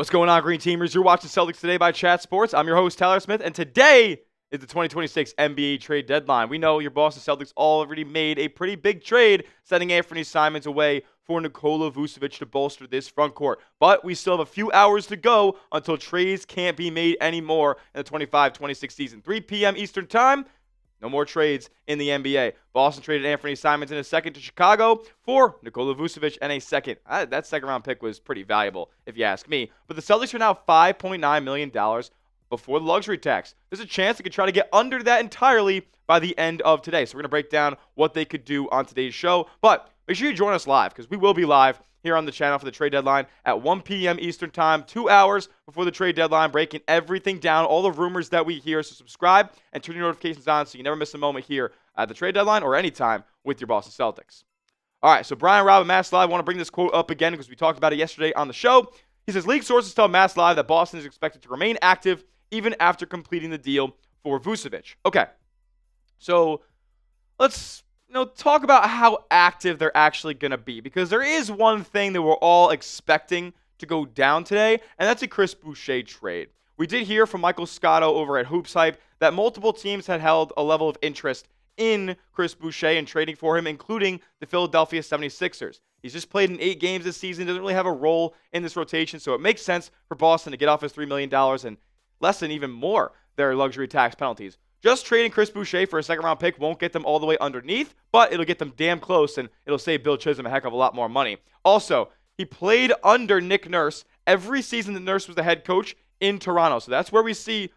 What's going on, Green Teamers? You're watching Celtics Today by Chat Sports. I'm your host, Tyler Smith, and today is the 2026 NBA trade deadline. We know your Boston Celtics already made a pretty big trade, sending Anfernee Simons away for Nikola Vucevic to bolster this front court. But we still have a few hours to go until trades can't be made anymore in the 25-26 season. 3 p.m. Eastern Time. No more trades in the NBA. Boston traded Anfernee Simons in a second to Chicago for Nikola Vucevic and a second. That second-round pick was pretty valuable, if you ask me. But the Celtics are now $5.9 million before the luxury tax. There's a chance they could try to get under that entirely by the end of today. So we're going to break down what they could do on today's show. But make sure you join us live, because we will be live here on the channel for the trade deadline at 1 p.m. Eastern Time, 2 hours before the trade deadline, breaking everything down, all the rumors that we hear. So subscribe and turn your notifications on so you never miss a moment here at the trade deadline or anytime with your Boston Celtics. All right, so Brian Robb at Mass Live, I want to bring this quote up again because we talked about it yesterday on the show. He says, league sources tell Mass Live that Boston is expected to remain active even after completing the deal for Vucevic. Okay, so let's talk about how active they're actually going to be, because there is one thing that we're all expecting to go down today, and that's a Chris Boucher trade. We did hear from Michael Scotto over at Hoops Hype that multiple teams had held a level of interest in Chris Boucher and trading for him, including the Philadelphia 76ers. He's just played in 8 games this season, doesn't really have a role in this rotation, so it makes sense for Boston to get off his $3 million and lessen even more their luxury tax penalties. Just trading Chris Boucher for a second-round pick won't get them all the way underneath, but it'll get them damn close, and it'll save Bill Chisholm a heck of a lot more money. Also, he played under Nick Nurse every season that Nurse was the head coach in Toronto. So that's where we see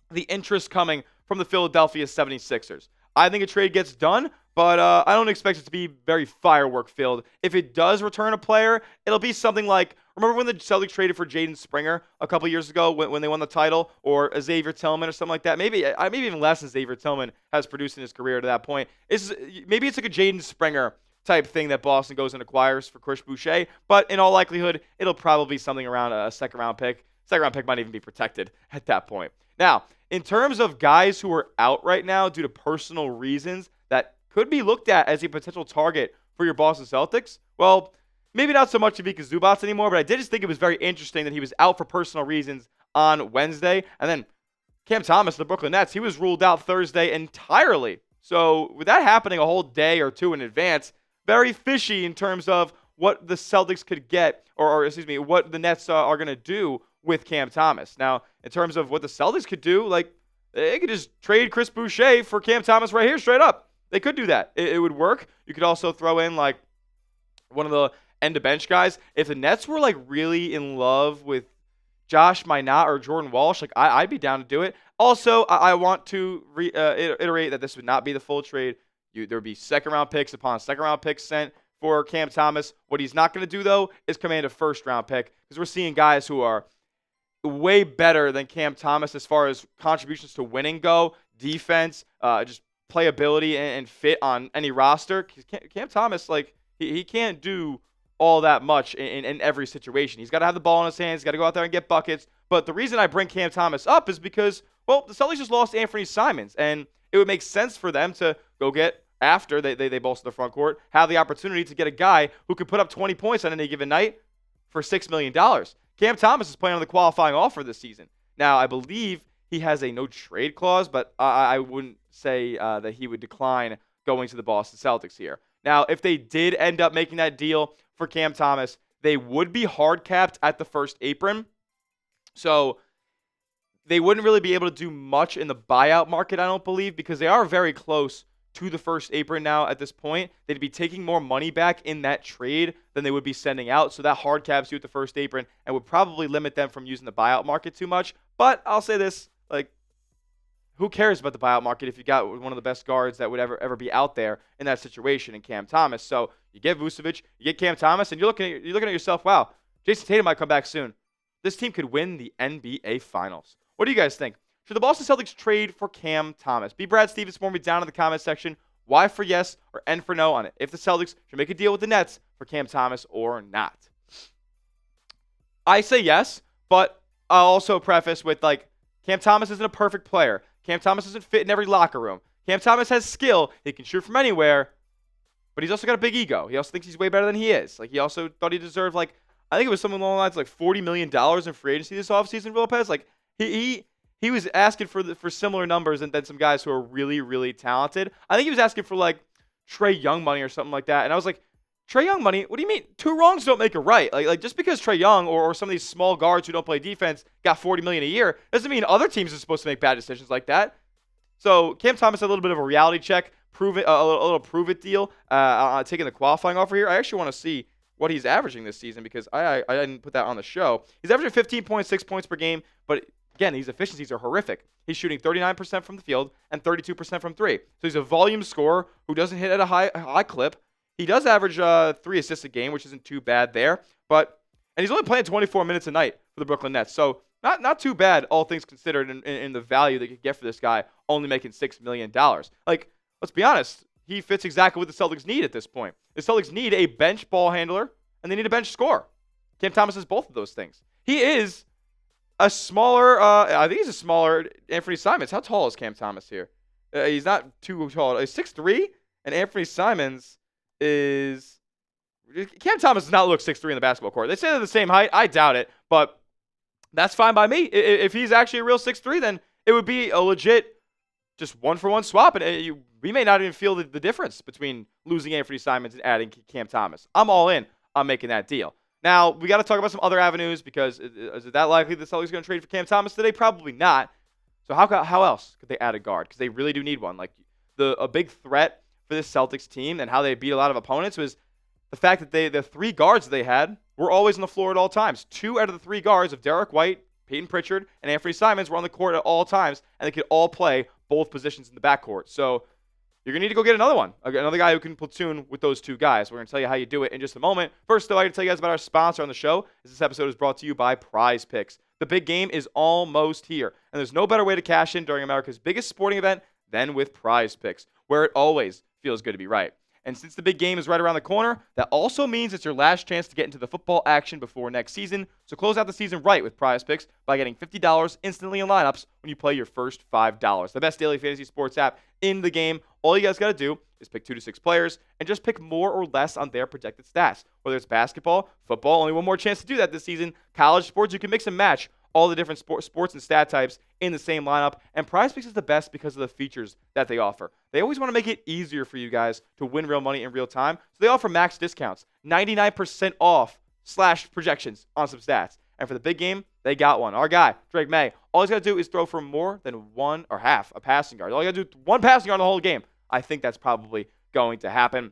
the interest coming from the Philadelphia 76ers. I think a trade gets done, but I don't expect it to be very firework-filled. If it does return a player, it'll be something like, remember when the Celtics traded for Jayson Springer a couple years ago when they won the title, or a Xavier Tillman or something like that? Maybe even less than Xavier Tillman has produced in his career to that point. Maybe it's like a Jayson Springer type thing that Boston goes and acquires for Chris Boucher, but in all likelihood, it'll probably be something around a second-round pick. Second-round pick might even be protected at that point. Now, in terms of guys who are out right now due to personal reasons that could be looked at as a potential target for your Boston Celtics, well, maybe not so much Ivica Zubac anymore, but I did just think it was very interesting that he was out for personal reasons on Wednesday. And then Cam Thomas, the Brooklyn Nets, he was ruled out Thursday entirely. So with that happening a whole day or two in advance, very fishy in terms of what the Celtics could get, or what the Nets are going to do with Cam Thomas. Now, in terms of what the Celtics could do, like, they could just trade Chris Boucher for Cam Thomas right here, straight up. They could do that. It would work. You could also throw in, like, one of the end-of-bench guys. If the Nets were, like, really in love with Josh Minott or Jordan Walsh, like, I'd be down to do it. Also, I want to reiterate that this would not be the full trade. There would be second-round picks upon second-round picks sent for Cam Thomas. What he's not going to do, though, is command a first-round pick, because we're seeing guys who are way better than Cam Thomas as far as contributions to winning go, defense, just playability and fit on any roster. Cam Thomas, like, he can't do all that much in every situation. He's got to have the ball in his hands. He's got to go out there and get buckets. But the reason I bring Cam Thomas up is because, well, the Celtics just lost Anfernee Simons, and it would make sense for them to go get, after they bolster the front court, have the opportunity to get a guy who could put up 20 points on any given night for $6 million. Cam Thomas is playing on the qualifying offer this season. Now, I believe he has a no-trade clause, but I wouldn't say that he would decline going to the Boston Celtics here. Now, if they did end up making that deal for Cam Thomas, they would be hard-capped at the first apron. So they wouldn't really be able to do much in the buyout market, I don't believe, because they are very close to the first apron now at this point. They'd be taking more money back in that trade than they would be sending out. So that hard caps you at the first apron and would probably limit them from using the buyout market too much. But I'll say this, like, who cares about the buyout market if you got one of the best guards that would ever be out there in that situation in Cam Thomas? So you get Vucevic, you get Cam Thomas, and you're looking at yourself, wow, Jayson Tatum might come back soon. This team could win the NBA Finals. What do you guys think? Should the Boston Celtics trade for Cam Thomas? B. Brad Stevens, for me down in the comment section. Y for yes or N for no on it. If the Celtics should make a deal with the Nets for Cam Thomas or not. I say yes, but I'll also preface with, like, Cam Thomas isn't a perfect player. Cam Thomas doesn't fit in every locker room. Cam Thomas has skill. He can shoot from anywhere, but he's also got a big ego. He also thinks he's way better than he is. Like, he also thought he deserved, like, I think it was something along the lines of like $40 million in free agency this offseason for Lopez. Like he was asking for similar numbers and then some guys who are really, really talented. I think he was asking for like Trae Young money or something like that. And I was like, Trae Young money? What do you mean? Two wrongs don't make a right. Like just because Trae Young or some of these small guards who don't play defense got $40 million a year doesn't mean other teams are supposed to make bad decisions like that. So Cam Thomas had a little bit of a reality check, prove it, a little prove it deal, taking the qualifying offer here. I actually want to see what he's averaging this season because I didn't put that on the show. He's averaging 15.6 points per game, but again, these efficiencies are horrific. He's shooting 39% from the field and 32% from three. So he's a volume scorer who doesn't hit at a high clip. He does average 3 assists a game, which isn't too bad there. And he's only playing 24 minutes a night for the Brooklyn Nets. So not too bad, all things considered, in the value that you could get for this guy, only making $6 million. Like, let's be honest, he fits exactly what the Celtics need at this point. The Celtics need a bench ball handler, and they need a bench scorer. Cam Thomas has both of those things. He is a smaller, I think he's a smaller Anfernee Simons. How tall is Cam Thomas here? He's not too tall. He's 6'3", and Anfernee Simons is... Cam Thomas does not look 6'3" in the basketball court. They say they're the same height. I doubt it, but that's fine by me. If he's actually a real 6'3", then it would be a legit just one-for-one swap, and we may not even feel the difference between losing Anfernee Simons and adding Cam Thomas. I'm all in on making that deal. Now, we got to talk about some other avenues because is it that likely the Celtics are going to trade for Cam Thomas today? Probably not. So how else could they add a guard? Because they really do need one. Like a big threat for this Celtics team and how they beat a lot of opponents was the fact that the 3 guards they had were always on the floor at all times. 2 out of the 3 guards of Derek White, Peyton Pritchard, and Anfernee Simons were on the court at all times, and they could all play both positions in the backcourt. So you're going to need to go get another one, another guy who can platoon with those 2 guys. We're going to tell you how you do it in just a moment. First, though, I got to tell you guys about our sponsor on the show. This episode is brought to you by PrizePicks. The big game is almost here, and there's no better way to cash in during America's biggest sporting event than with PrizePicks, where it always feels good to be right. And since the big game is right around the corner, that also means it's your last chance to get into the football action before next season. So close out the season right with PrizePicks by getting $50 instantly in lineups when you play your first $5. The best daily fantasy sports app in the game. All you guys got to do is pick 2 to 6 players and just pick more or less on their projected stats. Whether it's basketball, football, only one more chance to do that this season. College sports, you can mix and match all the different sports and stat types in the same lineup. And PrizePicks is the best because of the features that they offer. They always want to make it easier for you guys to win real money in real time. So they offer max discounts, 99% off / projections on some stats. And for the big game, they got one. Our guy, Drake May, all he's got to do is throw for more than one or half a passing yard. All you got to do is one passing yard in the whole game. I think that's probably going to happen.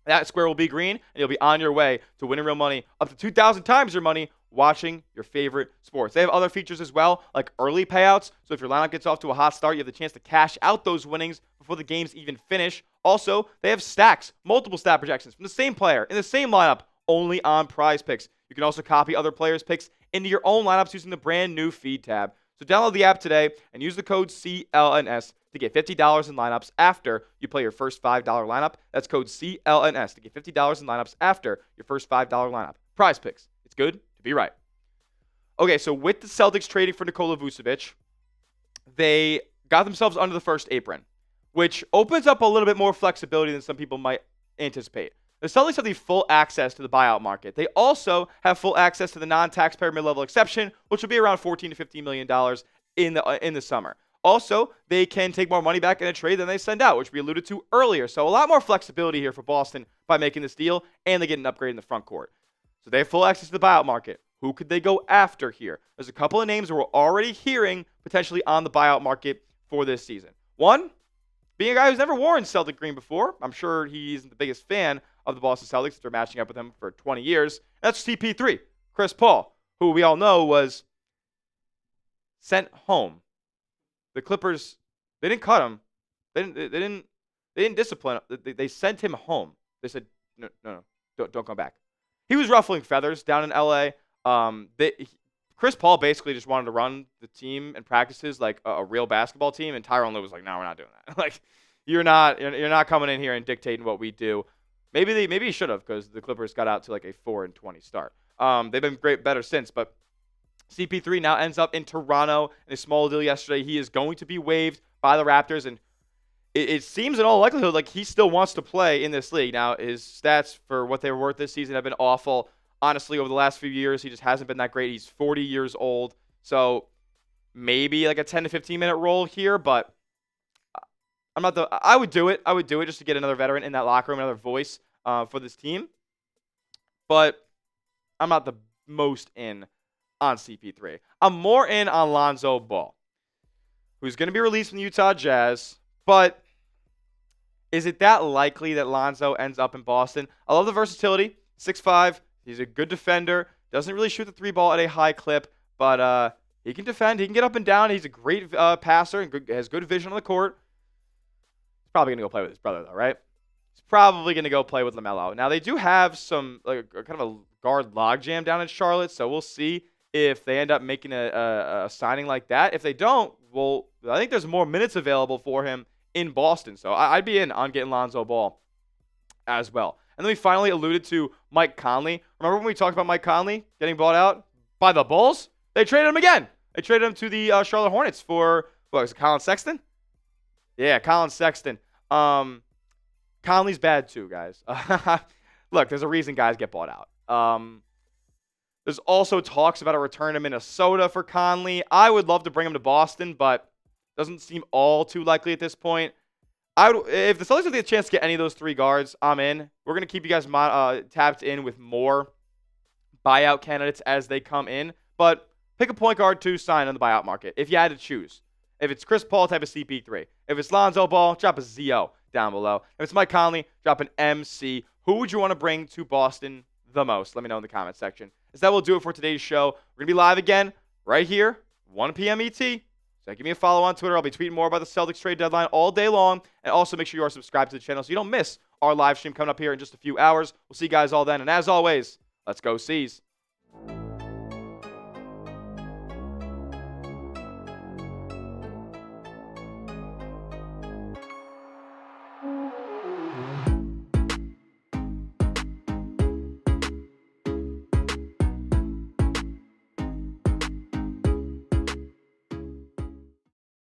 That square will be green, and you'll be on your way to winning real money up to 2,000 times your money watching your favorite sports. They have other features as well, like early payouts. So if your lineup gets off to a hot start, you have the chance to cash out those winnings before the games even finish. Also, they have stacks, multiple stat projections from the same player in the same lineup, only on PrizePicks. You can also copy other players' picks into your own lineups using the brand new feed tab. So download the app today and use the code CLNS to get $50 in lineups after you play your first $5 lineup. That's code CLNS to get $50 in lineups after your first $5 lineup. PrizePicks. It's good to be right. Okay, so with the Celtics trading for Nikola Vucevic, they got themselves under the first apron, which opens up a little bit more flexibility than some people might anticipate. The Celtics have the full access to the buyout market. They also have full access to the non-taxpayer mid-level exception, which will be around $14 to $15 million in the summer. Also, they can take more money back in a trade than they send out, which we alluded to earlier. So a lot more flexibility here for Boston by making this deal, and they get an upgrade in the front court. So they have full access to the buyout market. Who could they go after here? There's a couple of names we're already hearing potentially on the buyout market for this season. One, being a guy who's never worn Celtic green before. I'm sure he isn't the biggest fan of the Boston Celtics after matching up with him for 20 years. That's CP3, Chris Paul, who we all know was sent home. The Clippers, they didn't cut him. They didn't discipline him. They sent him home. They said, no, don't come back. He was ruffling feathers down in LA. Chris Paul basically just wanted to run the team and practices like a real basketball team, and Tyronn Lue was like, "No, we're not doing that. Like, you're not coming in here and dictating what we do." Maybe he should have, because the Clippers got out to like a 4-20 start. They've been better since, but CP3 now ends up in Toronto in a small deal yesterday. He is going to be waived by the Raptors, and it seems in all likelihood like he still wants to play in this league. Now, his stats for what they were worth this season have been awful. Honestly, over the last few years, he just hasn't been that great. He's 40 years old. So maybe like a 10 to 15 minute role here, but I would do it. I would do it just to get another veteran in that locker room, another voice for this team. But I'm not the most in on CP3. I'm more in on Lonzo Ball, who's going to be released from the Utah Jazz. But is it that likely that Lonzo ends up in Boston? I love the versatility. 6'5". He's a good defender. Doesn't really shoot the three ball at a high clip, but he can defend. He can get up and down. He's a great passer and has good vision on the court. He's probably going to go play with his brother, though, right? He's probably going to go play with LaMelo. Now, they do have some kind of a guard logjam down in Charlotte, so we'll see if they end up making a signing like that. If they don't, well, I think there's more minutes available for him in Boston. So I'd be in on getting Lonzo Ball as well. And then we finally alluded to Mike Conley. Remember when we talked about Mike Conley getting bought out by the Bulls? They traded him again. They traded him to the Charlotte Hornets for, what was it, Colin Sexton? Yeah, Colin Sexton. Conley's bad too, guys. Look, there's a reason guys get bought out. There's also talks about a return to Minnesota for Conley. I would love to bring him to Boston, but doesn't seem all too likely at this point. If the Celtics have the chance to get any of those three guards, I'm in. We're going to keep you guys tapped in with more buyout candidates as they come in. But pick a point guard to sign on the buyout market if you had to choose. If it's Chris Paul, type of CP3. If it's Lonzo Ball, drop a ZO down below. If it's Mike Conley, drop an MC. Who would you want to bring to Boston the most? Let me know in the comment section. As that will do it for today's show. We're going to be live again right here, 1 p.m. ET. So give me a follow on Twitter. I'll be tweeting more about the Celtics trade deadline all day long. And also make sure you are subscribed to the channel so you don't miss our live stream coming up here in just a few hours. We'll see you guys all then. And as always, let's go C's.